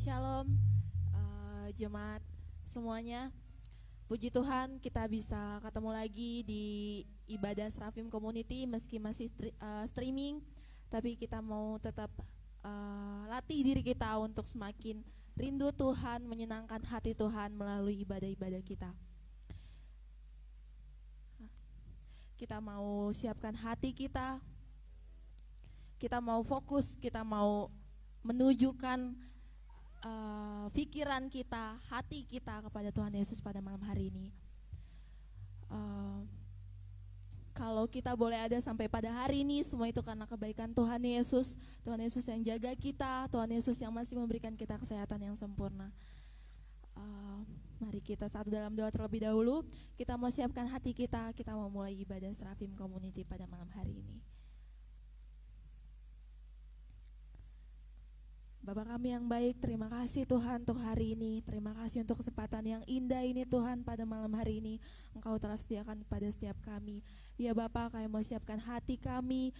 Shalom, jemaat semuanya. Puji Tuhan kita bisa ketemu lagi di ibadah Seraphim Community meski masih streaming. Tapi kita mau tetap latih diri kita untuk semakin rindu Tuhan, menyenangkan hati Tuhan melalui ibadah-ibadah kita. Kita mau siapkan hati kita, kita mau fokus, kita mau menunjukkan pikiran kita, hati kita kepada Tuhan Yesus pada malam hari ini. Kalau kita boleh ada sampai pada hari ini, semua itu karena kebaikan Tuhan Yesus. Tuhan Yesus yang jaga kita, Tuhan Yesus yang masih memberikan kita kesehatan yang sempurna. Mari kita satu dalam doa terlebih dahulu. Kita mau siapkan hati kita, kita mau mulai ibadah Seraphim Community pada malam hari ini. Bapa kami yang baik, terima kasih Tuhan untuk hari ini. Terima kasih untuk kesempatan yang indah ini Tuhan pada malam hari ini. Engkau telah sediakan pada setiap kami. Ya Bapa, kami mau siapkan hati kami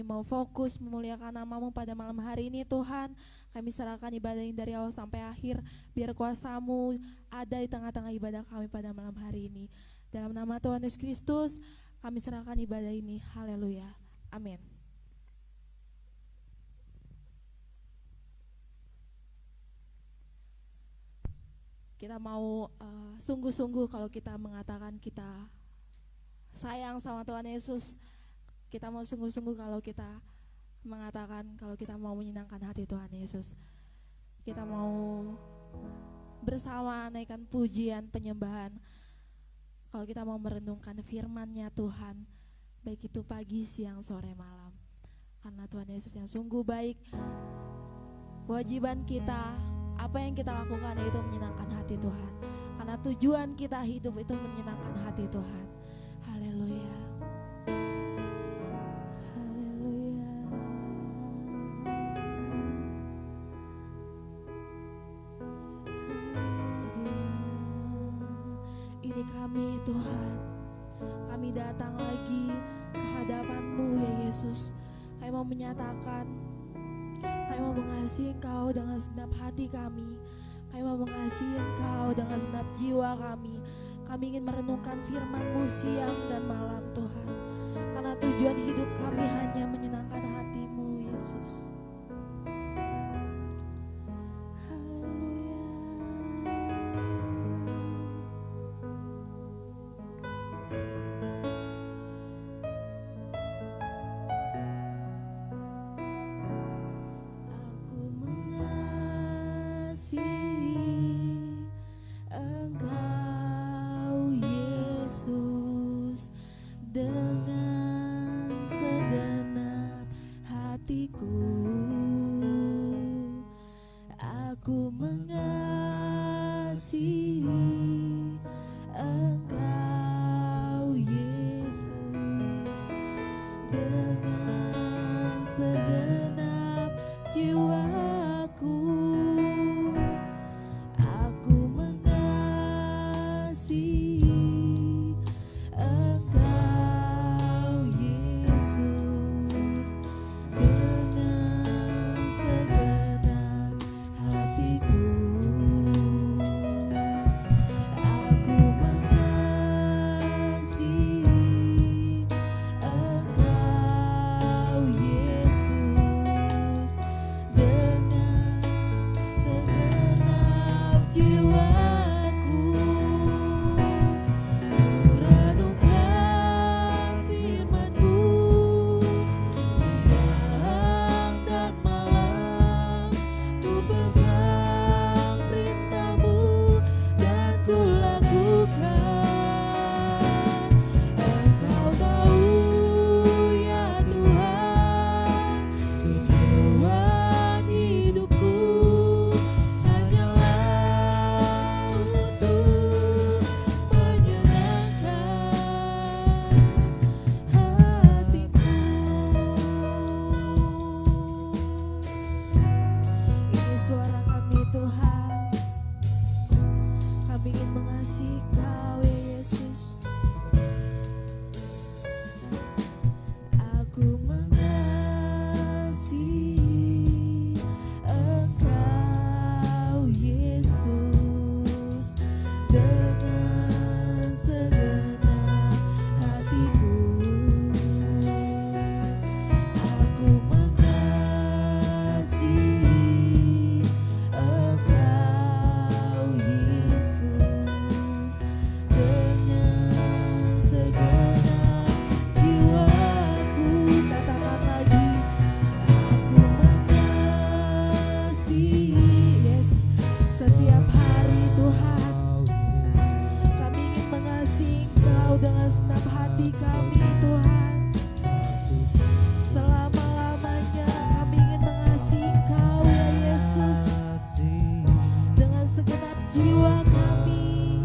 mau fokus memuliakan nama-Mu pada malam hari ini Tuhan. Kami serahkan ibadah ini dari awal sampai akhir. Biar kuasa-Mu ada di tengah-tengah ibadah kami pada malam hari ini. Dalam nama Tuhan Yesus Kristus, kami serahkan ibadah ini. Haleluya. Amin. Kita mau sungguh-sungguh kalau kita mengatakan kita sayang sama Tuhan Yesus. Kita mau sungguh-sungguh kalau kita mengatakan kalau kita mau menyenangkan hati Tuhan Yesus. Kita mau bersama naikkan pujian, penyembahan. Kalau kita mau merenungkan firman-Nya Tuhan, baik itu pagi, siang, sore, malam. Karena Tuhan Yesus yang sungguh baik. Kewajiban kita, apa yang kita lakukan itu menyenangkan hati Tuhan. Karena tujuan kita hidup itu menyenangkan hati Tuhan. Haleluya. Haleluya. Ini kami Tuhan. Kami datang lagi ke hadapan-Mu ya Yesus. Kami mau menyatakan, kami mau mengasihi Engkau dengan segenap hati kami. Kami mau mengasihi Engkau dengan segenap jiwa kami. Kami ingin merenungkan firman-Mu siang dan malam Tuhan. Karena tujuan hidup kami hanya menyenangkan hati-Mu Yesus. Dengan segala dengan senap hati kami Tuhan. Selama-lamanya kami ingin mengasihi Engkau ya Yesus, dengan segenap jiwa kami.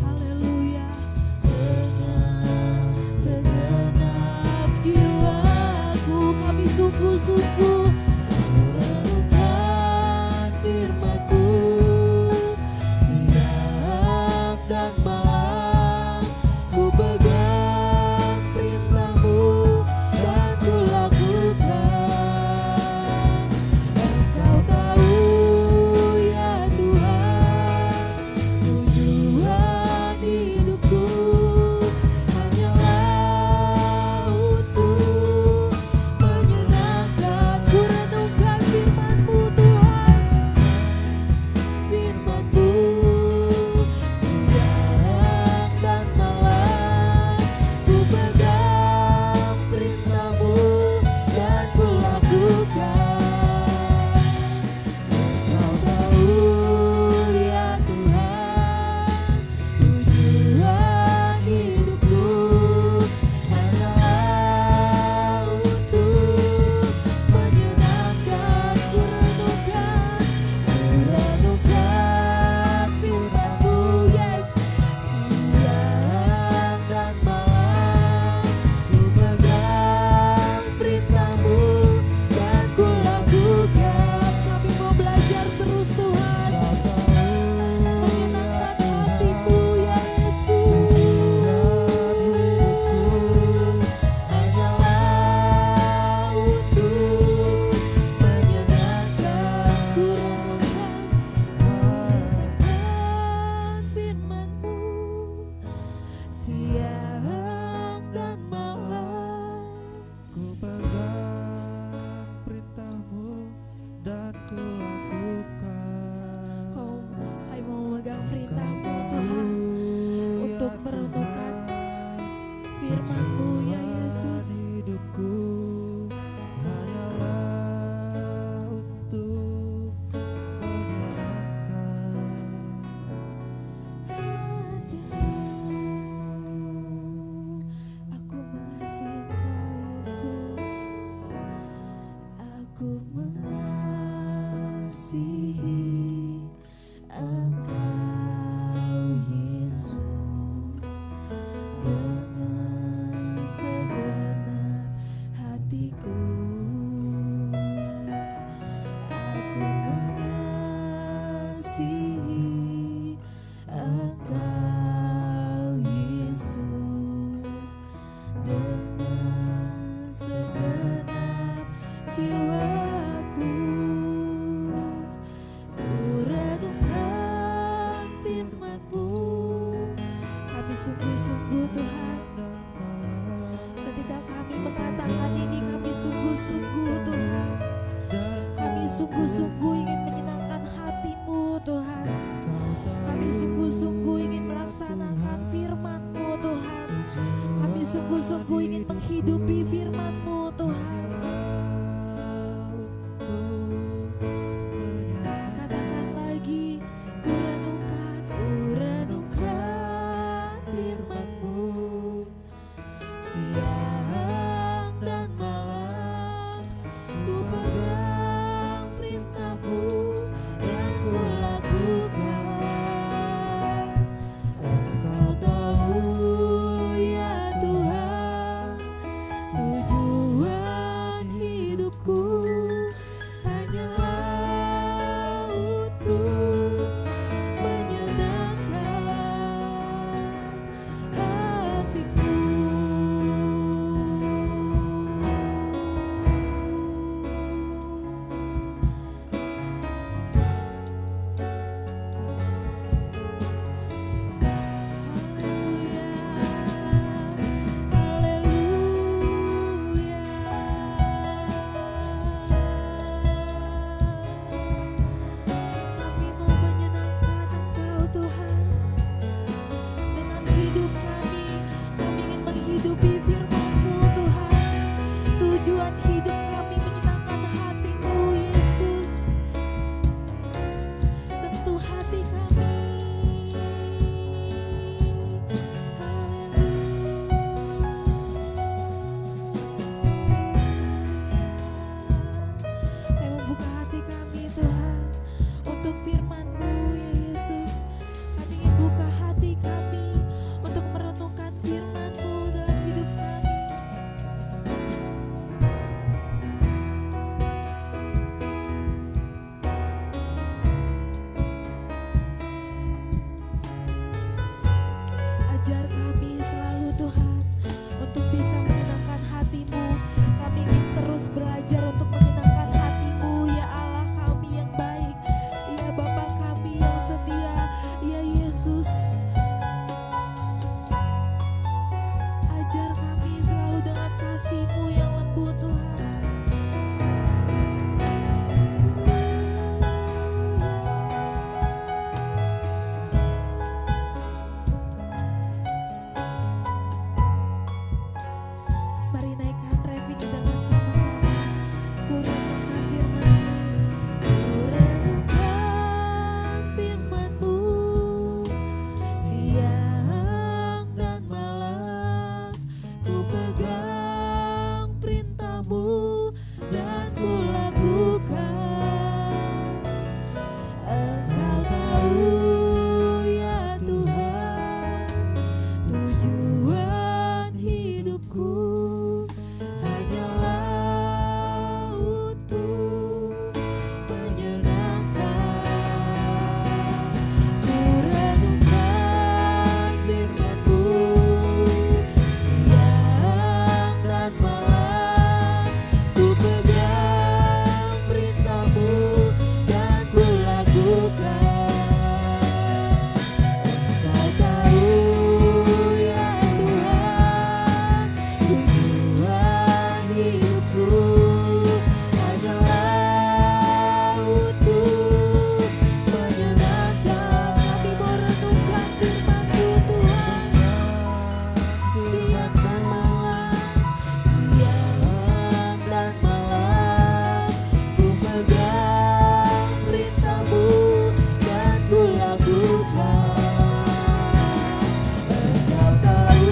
Haleluya. Dengan segenap jiwaku kami sungguh-sungguh merenungkan firman-Mu siang dan malam. Ku pegang perintah-Mu dan ku lakukan. Engkau tahu ya Tuhan, tujuan hidupku hanyalah untuk menyenangkan. Ku renungkan firman-Mu Tuhan, firman-Mu siang dan malam. Ku pegang perintah-Mu dan ku lakukan. Engkau tahu ya Tuhan, tujuan hidupku hanyalah untuk menyenangkan. Ku renungkan firman-Mu, yes, siang dan malam. Ku pegang perintah-Mu dan ku lakukan. Kami mau belajar terus Tuhan, menyenangkan hati-Mu ya Yesus. Hanyalah untuk menyenangkan. Ku renungkan firman-Mu siang dan malam. Ku pegang perintah-Mu dan ku lakukan. Kami mau memegang perintah-Mu Tuhan, untuk merenungkan firman-Mu ya Yesus. Hidupku hanyalah untuk menyenangkan. Aku mengasihi Engkau Yesus, aku mengasihi Engkau Yesus, dengan segenap hatiku. Aku mengasihi Engkau Yesus, dengan segenap jiwaku. Ku renungkan firman-Mu. Kami sungguh-sungguh Tuhan, ketika kami mengatakan ini, kami sungguh-sungguh Tuhan. Kami sungguh-sungguh ingin menyenangkan hati-Mu Tuhan. Kami sungguh-sungguh ingin melaksanakan firman-Mu Tuhan. Kami sungguh-sungguh ingin menghidupi firman-Mu Tuhan. Katakan lagi, ku renungkan firman-Mu siang dan malam. Ku pegang perintah-Mu dan ku lakukan. Engkau tahu ya Tuhan, tujuan Ajar kami selalu Tuhan untuk bisa menyenangkan hati-Mu. Kami ingin terus belajar untuk menyenangkan hati-Mu, ya Allah kami yang baik, ya Bapa kami yang setia, ya Yesus. Ajar kami selalu dengan kasih-Mu yang lembut Tuhan. Mari naikkan repeat dengan sama-sama. Ku renungkan firman-Mu, ku renungkan firman-Mu, siang dan malam. Ku pegang perintah-Mu dan ku lakukan. Engkau tahu ya Tuhan, tujuan hidupku hanyalah untuk menyenangkan. Ku renungkan firman-Mu, siang dan malam. Ku pegang perintah-Mu dan ku lakukan. Engkau tahu ya Tuhan, tujuan hidupku hanyalah untuk menyenangkan. Kami mau renungkan firman-Mu Tuhan, siang dan malam, siang dan malam. Ku pegang perintah-Mu dan ku lakukan. Engkau tahu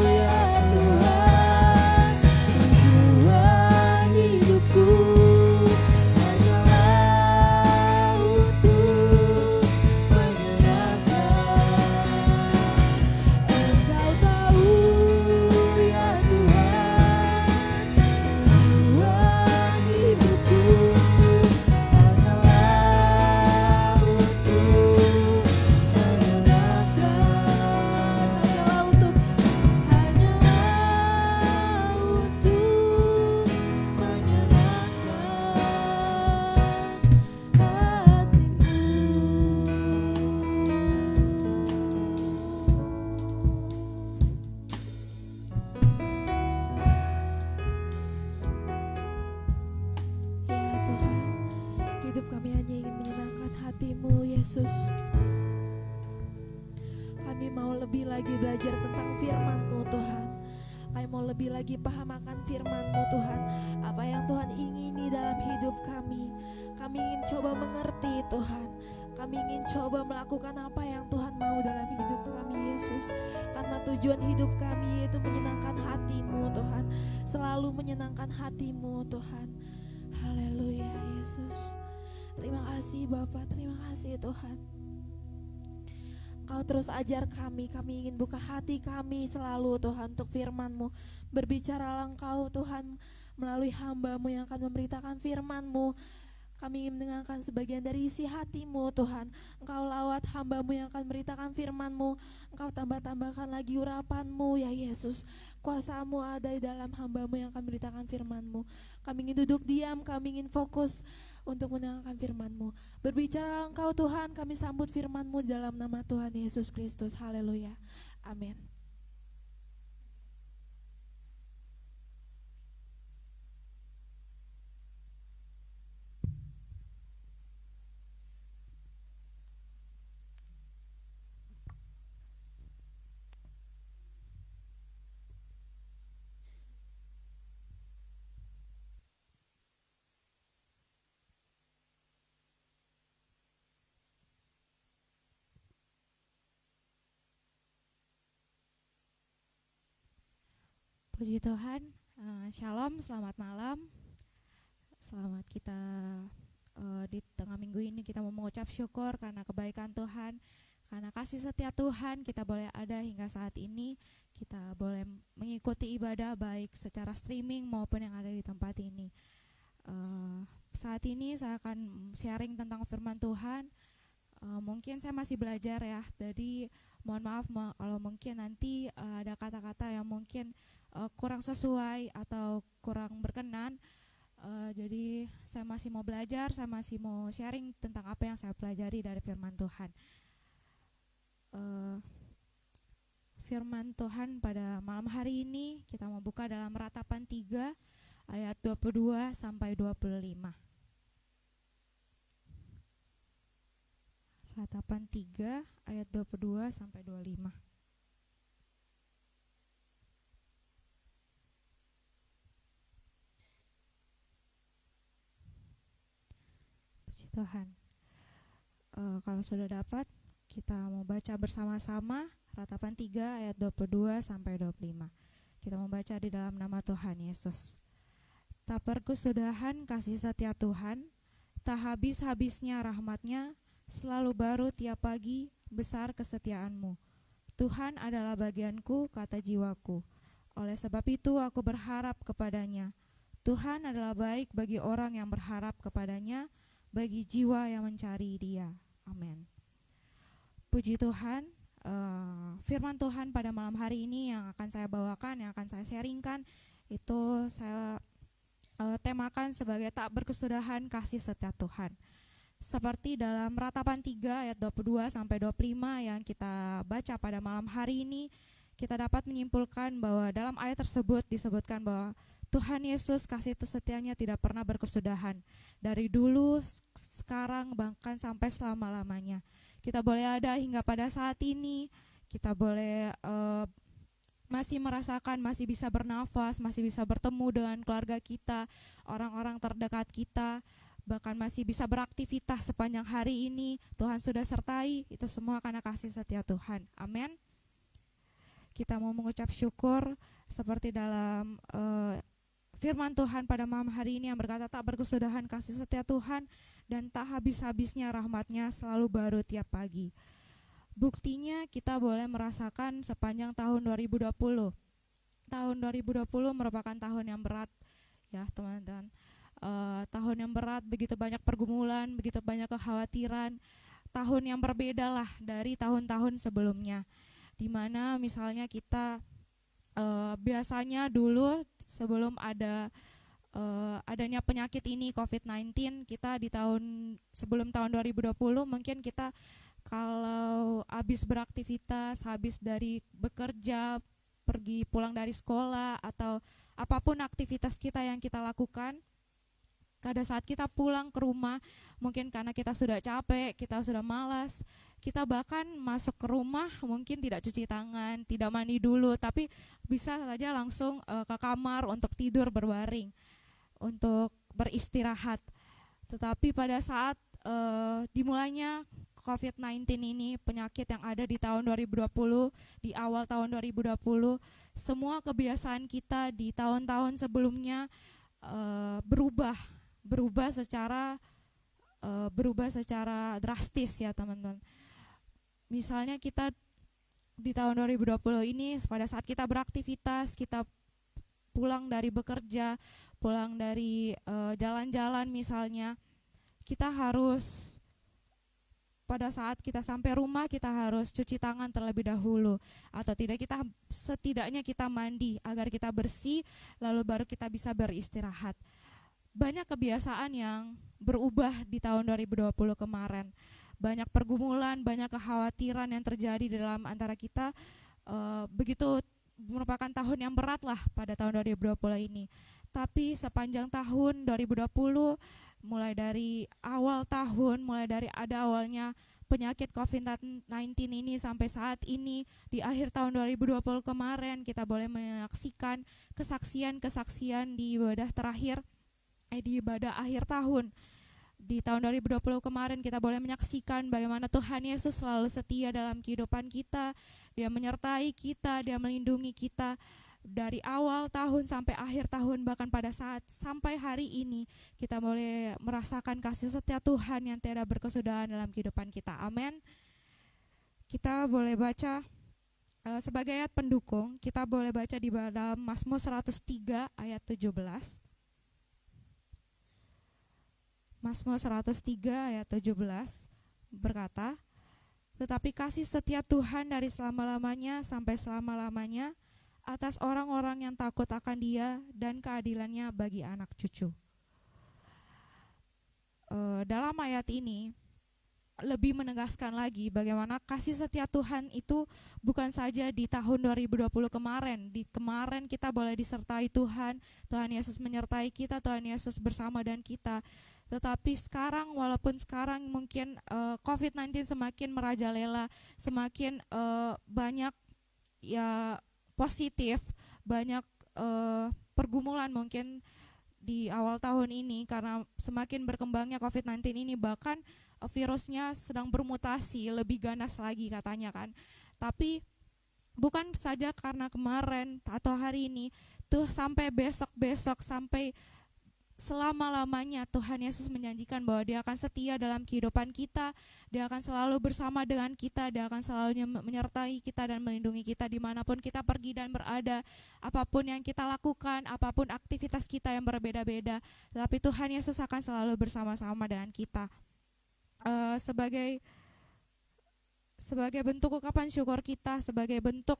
ya Tuhan, tujuan hidupku hanyalah untuk menyenangkan. Engkau tahu ya Tuhan, tujuan hidupku hanyalah untuk menyenangkan. Hanyalah untuk menyenangkan hatimu. Ya Tuhan, hidup kami hanya ingin menyenangkan hati-Mu Yesus. Kami mau lebih lagi belajar tentang firman-Mu Tuhan. Kami mau lebih lagi paham akan firman-Mu Tuhan. Apa yang Tuhan ingini dalam hidup kami. Kami ingin coba mengerti Tuhan. Kami ingin coba melakukan apa yang Tuhan mau dalam hidup kami Yesus. Karena tujuan hidup kami yaitu menyenangkan hati-Mu Tuhan. Selalu menyenangkan hati-Mu Tuhan. Haleluya Yesus. Terima kasih Bapa, terima kasih Tuhan. Kau terus ajar kami ingin buka hati kami selalu Tuhan untuk firman-Mu. Berbicaralah Engkau Tuhan melalui hamba-Mu yang akan memberitakan firman-Mu. Kami ingin mendengarkan sebagian dari isi hati-Mu Tuhan. Engkau lawat hamba-Mu yang akan memberitakan firman-Mu. Engkau tambah-tambahkan lagi urapan-Mu ya Yesus. Kuasa-Mu ada di dalam hamba-Mu yang akan memberitakan firman-Mu. Kami ingin duduk diam, kami ingin fokus untuk mendengarkan firman-Mu. Berbicara Engkau Tuhan, kami sambut firman-Mu dalam nama Tuhan Yesus Kristus. Haleluya. Amin. Puji Tuhan, Shalom, selamat malam. Selamat kita di tengah minggu ini kita mau mengucap syukur karena kebaikan Tuhan, karena kasih setia Tuhan kita boleh ada hingga saat ini. Kita boleh mengikuti ibadah baik secara streaming maupun yang ada di tempat ini. Saat ini saya akan sharing tentang firman Tuhan. Mungkin saya masih belajar ya, jadi Mohon maaf kalau mungkin nanti ada kata-kata yang mungkin kurang sesuai atau kurang berkenan. Jadi saya masih mau belajar, saya masih mau sharing tentang apa yang saya pelajari dari firman Tuhan. Firman Tuhan pada malam hari ini kita mau buka dalam Ratapan 3 ayat 22 sampai 25. Ratapan 3 ayat 22 sampai 25. Puji Tuhan. Kalau sudah dapat, kita mau baca bersama-sama Ratapan 3 ayat 22 sampai 25. Kita membaca di dalam nama Tuhan Yesus. Tak berkesudahan kasih setia Tuhan, tak habis-habisnya rahmat-Nya, selalu baru tiap pagi, besar kesetiaan-Mu. Tuhan adalah bagianku, kata jiwaku. Oleh sebab itu aku berharap kepada-Nya. Tuhan adalah baik bagi orang yang berharap kepada-Nya, bagi jiwa yang mencari Dia. Amin. Puji Tuhan. Firman Tuhan pada malam hari ini yang akan saya bawakan, yang akan saya sharingkan, itu saya temakan sebagai tak berkesudahan kasih setia Tuhan. Seperti dalam Ratapan 3 ayat 22 sampai 25 yang kita baca pada malam hari ini, kita dapat menyimpulkan bahwa dalam ayat tersebut disebutkan bahwa Tuhan Yesus kasih setianya tidak pernah berkesudahan. Dari dulu, sekarang, bahkan sampai selama-lamanya. Kita boleh ada hingga pada saat ini, kita boleh masih merasakan, masih bisa bernafas, masih bisa bertemu dengan keluarga kita, orang-orang terdekat kita, bahkan masih bisa beraktivitas sepanjang hari ini. Tuhan sudah sertai, itu semua karena kasih setia Tuhan. Amin. Kita mau mengucap syukur seperti dalam firman Tuhan pada malam hari ini yang berkata tak berkesudahan kasih setia Tuhan dan tak habis-habisnya rahmat-Nya selalu baru tiap pagi. Buktinya kita boleh merasakan sepanjang tahun 2020. Tahun 2020 merupakan tahun yang berat ya teman-teman. Tahun yang berat, begitu banyak pergumulan, begitu banyak kekhawatiran. Tahun yang berbeda lah dari tahun-tahun sebelumnya. Di mana misalnya kita biasanya dulu sebelum adanya penyakit ini COVID-19, kita di sebelum tahun 2020 mungkin kita kalau habis beraktivitas, habis dari bekerja, pergi pulang dari sekolah atau apapun aktivitas kita yang kita lakukan, pada saat kita pulang ke rumah, mungkin karena kita sudah capek, kita sudah malas, kita bahkan masuk ke rumah mungkin tidak cuci tangan, tidak mandi dulu, tapi bisa saja langsung ke kamar untuk tidur berbaring, untuk beristirahat. Tetapi pada saat dimulainya COVID-19 ini, penyakit yang ada di tahun 2020, di awal tahun 2020, semua kebiasaan kita di tahun-tahun sebelumnya berubah secara drastis ya teman-teman. Misalnya kita di tahun 2020 ini pada saat kita beraktivitas, kita pulang dari bekerja, pulang dari jalan-jalan misalnya, kita harus pada saat kita sampai rumah kita harus cuci tangan terlebih dahulu, atau setidaknya kita mandi agar kita bersih, lalu baru kita bisa beristirahat. Banyak kebiasaan yang berubah di tahun 2020 kemarin. Banyak pergumulan, banyak kekhawatiran yang terjadi di dalam antara kita. Begitu merupakan tahun yang berat lah pada tahun 2020 ini. Tapi sepanjang tahun 2020, mulai dari awal tahun, mulai dari ada awalnya penyakit COVID-19 ini sampai saat ini, di akhir tahun 2020 kemarin kita boleh menyaksikan kesaksian-kesaksian di ibadah akhir tahun. Di tahun 2020 kemarin kita boleh menyaksikan bagaimana Tuhan Yesus selalu setia dalam kehidupan kita. Dia menyertai kita, Dia melindungi kita dari awal tahun sampai akhir tahun, bahkan pada saat sampai hari ini kita boleh merasakan kasih setia Tuhan yang tiada berkesudahan dalam kehidupan kita. Amin. Kita boleh baca sebagai ayat pendukung, kita boleh baca di dalam Mazmur 103 ayat 17. Mazmur 103 ayat 17 berkata, tetapi kasih setia Tuhan dari selama-lamanya sampai selama-lamanya atas orang-orang yang takut akan Dia dan keadilannya bagi anak cucu. Dalam ayat ini lebih menegaskan lagi bagaimana kasih setia Tuhan itu bukan saja di tahun 2020 kemarin. Di kemarin kita boleh disertai Tuhan, Tuhan Yesus menyertai kita, Tuhan Yesus bersama dengan kita. Tetapi sekarang, walaupun sekarang mungkin COVID-19 semakin merajalela, semakin banyak ya positif, banyak pergumulan mungkin di awal tahun ini karena semakin berkembangnya COVID-19 ini, bahkan virusnya sedang bermutasi lebih ganas lagi katanya kan. Tapi bukan saja karena kemarin atau hari ini, tuh sampai besok-besok, sampai selama-lamanya Tuhan Yesus menjanjikan bahwa Dia akan setia dalam kehidupan kita, Dia akan selalu bersama dengan kita, Dia akan selalu menyertai kita dan melindungi kita dimanapun kita pergi dan berada, apapun yang kita lakukan, apapun aktivitas kita yang berbeda-beda, tetapi Tuhan Yesus akan selalu bersama-sama dengan kita. Sebagai bentuk ungkapan syukur kita, sebagai bentuk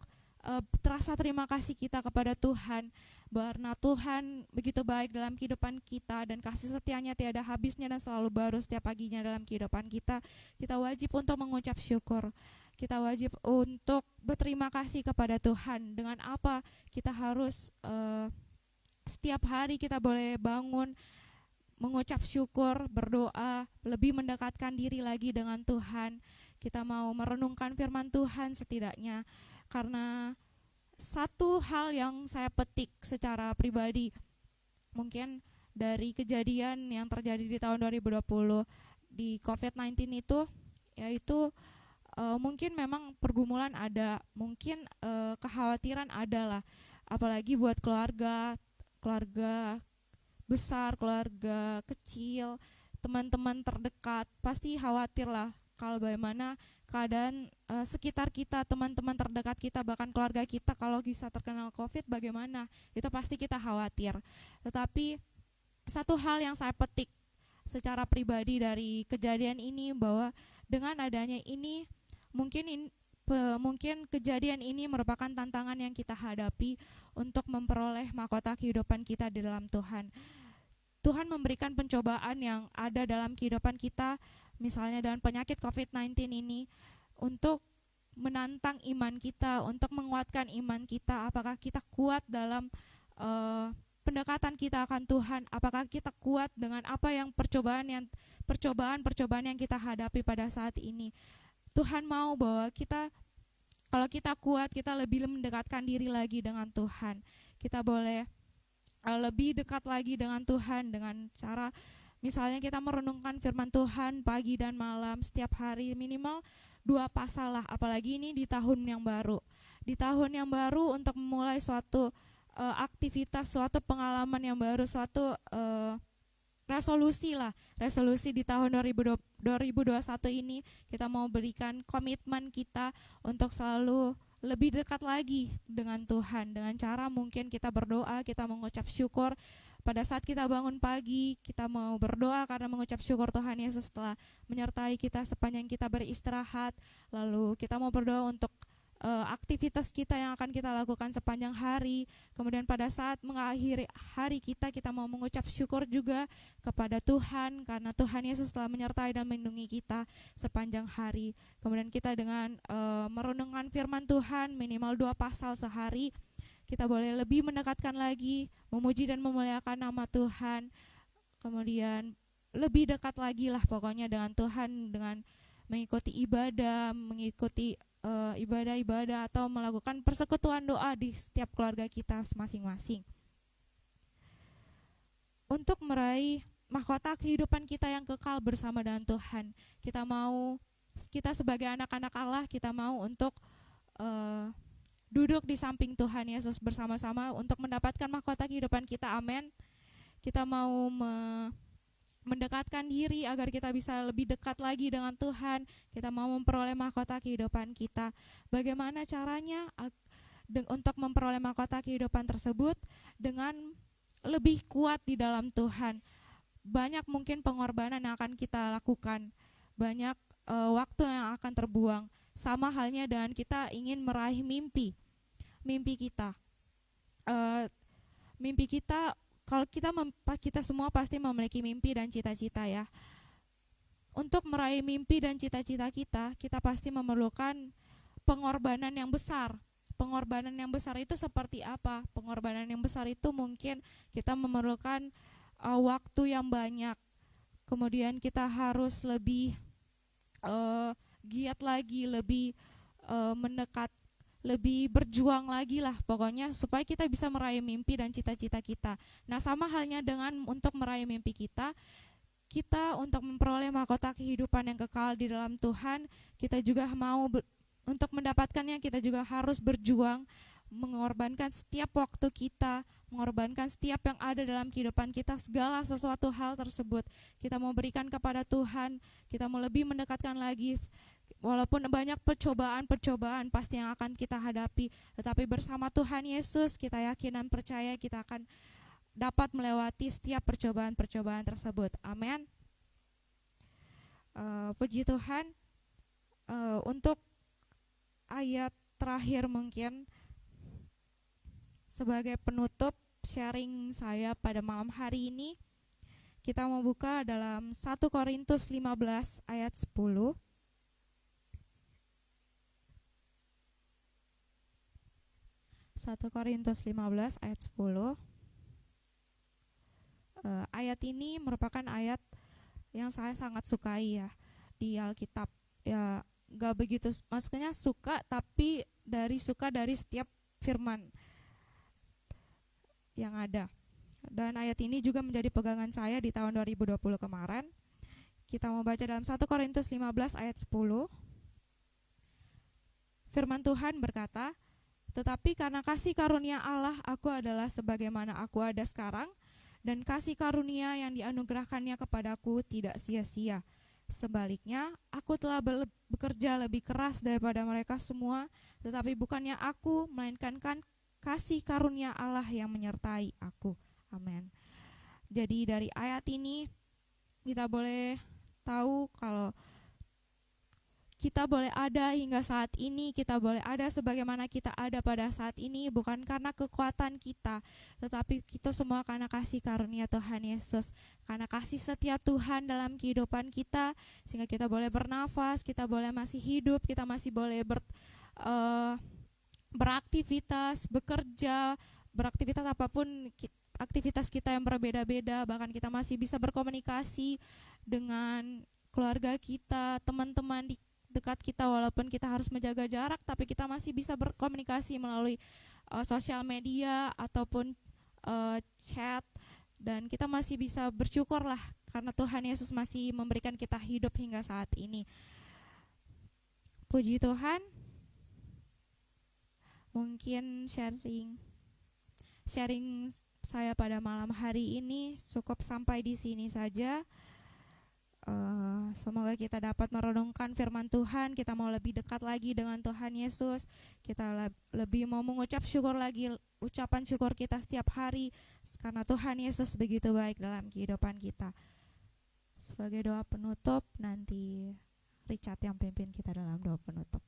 rasa terima kasih kita kepada Tuhan, karena Tuhan begitu baik dalam kehidupan kita dan kasih setianya tiada habisnya dan selalu baru setiap paginya dalam kehidupan kita. Kita wajib untuk mengucap syukur, kita wajib untuk berterima kasih kepada Tuhan. Dengan apa kita harus setiap hari kita boleh bangun mengucap syukur, berdoa, lebih mendekatkan diri lagi dengan Tuhan. Kita mau merenungkan firman Tuhan setidaknya, karena satu hal yang saya petik secara pribadi mungkin dari kejadian yang terjadi di tahun 2020 di COVID-19 itu, yaitu mungkin memang pergumulan ada, mungkin kekhawatiran ada lah, apalagi buat keluarga besar, keluarga kecil, teman-teman terdekat, pasti khawatir lah kalau bagaimana keadaan sekitar kita, teman-teman terdekat kita, bahkan keluarga kita kalau bisa terkena COVID bagaimana, itu pasti kita khawatir. Tetapi satu hal yang saya petik secara pribadi dari kejadian ini, bahwa dengan adanya ini mungkin kejadian ini merupakan tantangan yang kita hadapi untuk memperoleh mahkota kehidupan kita di dalam Tuhan. Tuhan memberikan pencobaan yang ada dalam kehidupan kita, misalnya dengan penyakit COVID-19 ini, untuk menantang iman kita, untuk menguatkan iman kita. Apakah kita kuat dalam pendekatan kita akan Tuhan? Apakah kita kuat dengan apa yang percobaan yang kita hadapi pada saat ini? Tuhan mau bahwa kita, kalau kita kuat, kita lebih mendekatkan diri lagi dengan Tuhan. Kita boleh lebih dekat lagi dengan Tuhan dengan cara misalnya kita merenungkan firman Tuhan pagi dan malam setiap hari, minimal 2 pasal lah, apalagi ini di tahun yang baru. Di tahun yang baru untuk memulai suatu aktivitas, suatu pengalaman yang baru, suatu resolusi di tahun 2021 ini, kita mau berikan komitmen kita untuk selalu lebih dekat lagi dengan Tuhan, dengan cara mungkin kita berdoa, kita mengucap syukur. Pada saat kita bangun pagi, kita mau berdoa karena mengucap syukur Tuhan Yesus telah menyertai kita sepanjang kita beristirahat. Lalu kita mau berdoa untuk aktivitas kita yang akan kita lakukan sepanjang hari. Kemudian pada saat mengakhiri hari kita mau mengucap syukur juga kepada Tuhan, karena Tuhan Yesus telah menyertai dan melindungi kita sepanjang hari. Kemudian kita dengan merenungkan firman Tuhan minimal 2 pasal sehari, kita boleh lebih mendekatkan lagi, memuji dan memuliakan nama Tuhan. Kemudian lebih dekat lagi lah pokoknya dengan Tuhan, dengan mengikuti ibadah, mengikuti ibadah-ibadah atau melakukan persekutuan doa di setiap keluarga kita masing-masing. Untuk meraih mahkota kehidupan kita yang kekal bersama dengan Tuhan, kita sebagai anak-anak Allah, kita mau untuk duduk di samping Tuhan Yesus bersama-sama untuk mendapatkan mahkota kehidupan kita, amin. Kita mau mendekatkan diri agar kita bisa lebih dekat lagi dengan Tuhan. Kita mau memperoleh mahkota kehidupan kita. Bagaimana caranya untuk memperoleh mahkota kehidupan tersebut? Dengan lebih kuat di dalam Tuhan. Banyak mungkin pengorbanan yang akan kita lakukan. Banyak waktu yang akan terbuang. Sama halnya dengan kita ingin meraih mimpi kita. Mimpi kita, kalau kita semua pasti memiliki mimpi dan cita-cita ya. Untuk meraih mimpi dan cita-cita kita pasti memerlukan pengorbanan yang besar. Pengorbanan yang besar itu seperti apa? Pengorbanan yang besar itu mungkin kita memerlukan waktu yang banyak. Kemudian kita harus lebih giat lagi, lebih mendekat, lebih berjuang lagi lah pokoknya supaya kita bisa meraih mimpi dan cita-cita kita. Nah, sama halnya dengan untuk meraih mimpi kita untuk memperoleh mahkota kehidupan yang kekal di dalam Tuhan, kita juga untuk mendapatkannya kita juga harus berjuang, mengorbankan setiap waktu kita, mengorbankan setiap yang ada dalam kehidupan kita, segala sesuatu hal tersebut kita mau berikan kepada Tuhan, kita mau lebih mendekatkan lagi. Walaupun banyak percobaan pasti yang akan kita hadapi, tetapi bersama Tuhan Yesus kita yakin dan percaya kita akan dapat melewati setiap percobaan tersebut. Amin. Puji Tuhan. Untuk ayat terakhir mungkin sebagai penutup sharing saya pada malam hari ini, kita mau buka dalam 1 Korintus 15 ayat 10. 1 Korintus 15 ayat 10. Ayat ini merupakan ayat yang saya sangat sukai ya di Alkitab. Ya, gak begitu, maksudnya suka dari setiap firman yang ada. Dan ayat ini juga menjadi pegangan saya di tahun 2020 kemarin. Kita mau baca dalam 1 Korintus 15 ayat 10. Firman Tuhan berkata, "Tetapi karena kasih karunia Allah, aku adalah sebagaimana aku ada sekarang, dan kasih karunia yang dianugerahkannya kepadaku tidak sia-sia. Sebaliknya, aku telah bekerja lebih keras daripada mereka semua, tetapi bukannya aku, melainkan kasih karunia Allah yang menyertai aku." Amin. Jadi dari ayat ini kita boleh tahu kalau kita boleh ada hingga saat ini, kita boleh ada sebagaimana kita ada pada saat ini, bukan karena kekuatan kita, tetapi kita semua karena kasih karunia Tuhan Yesus, karena kasih setia Tuhan dalam kehidupan kita, sehingga kita boleh bernafas, kita boleh masih hidup, kita masih boleh beraktivitas, bekerja, beraktivitas apapun, aktivitas kita yang berbeda-beda, bahkan kita masih bisa berkomunikasi dengan keluarga kita, teman-teman di dekat kita, walaupun kita harus menjaga jarak, tapi kita masih bisa berkomunikasi melalui sosial media ataupun chat, dan kita masih bisa bersyukur lah karena Tuhan Yesus masih memberikan kita hidup hingga saat ini. Puji Tuhan. Mungkin sharing saya pada malam hari ini cukup sampai di sini saja. Semoga kita dapat merenungkan firman Tuhan, kita mau lebih dekat lagi dengan Tuhan Yesus, kita lebih mau mengucap syukur lagi, ucapan syukur kita setiap hari, karena Tuhan Yesus begitu baik dalam kehidupan kita. Sebagai doa penutup, nanti Richard yang pimpin kita dalam doa penutup.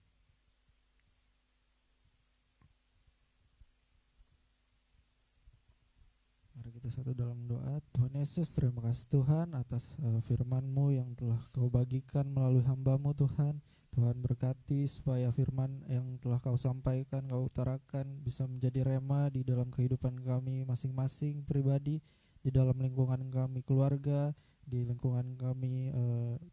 Mari kita satu dalam doa. Tuhan Yesus, terima kasih Tuhan atas firman-Mu yang telah Kau bagikan melalui hamba-Mu Tuhan. Tuhan berkati supaya firman yang telah Kau sampaikan, Kau utarakan bisa menjadi rema di dalam kehidupan kami masing-masing pribadi, di dalam lingkungan kami keluarga, di lingkungan kami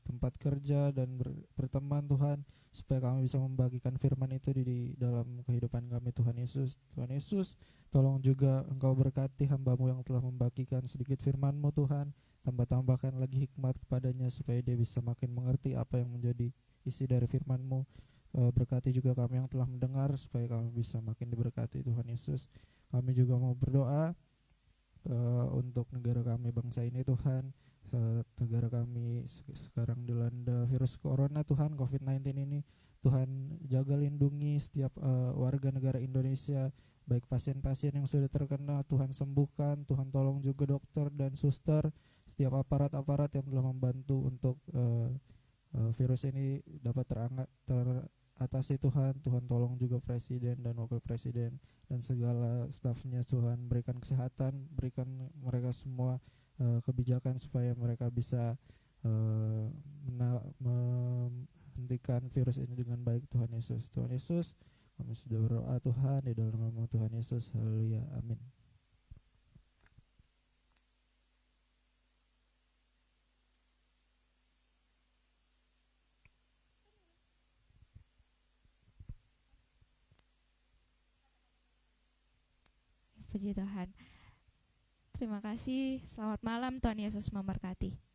tempat kerja dan berteman Tuhan, supaya kami bisa membagikan firman itu di dalam kehidupan kami Tuhan Yesus. Tuhan Yesus, tolong juga Engkau berkati hamba-Mu yang telah membagikan sedikit firman-Mu Tuhan, tambahkan lagi hikmat kepadanya supaya dia bisa makin mengerti apa yang menjadi isi dari firman-Mu. Berkati juga kami yang telah mendengar supaya kami bisa makin diberkati Tuhan Yesus. Kami juga mau berdoa untuk negara kami, bangsa ini Tuhan. Negara kami sekarang dilanda virus corona Tuhan, COVID-19 ini. Tuhan jaga lindungi setiap warga negara Indonesia, baik pasien-pasien yang sudah terkena, Tuhan sembuhkan. Tuhan tolong juga dokter dan suster, setiap aparat-aparat yang telah membantu untuk virus ini dapat teratasi Tuhan. Tuhan tolong juga presiden dan wakil presiden dan segala stafnya. Tuhan berikan kesehatan, berikan mereka semua kebijakan supaya mereka bisa menghentikan virus ini dengan baik. Tuhan Yesus, kami sudah berdoa Tuhan di dalam nama Tuhan Yesus. Haleluya, amin. Puji Tuhan. Terima kasih. Selamat malam. Tuhan Yesus memberkati.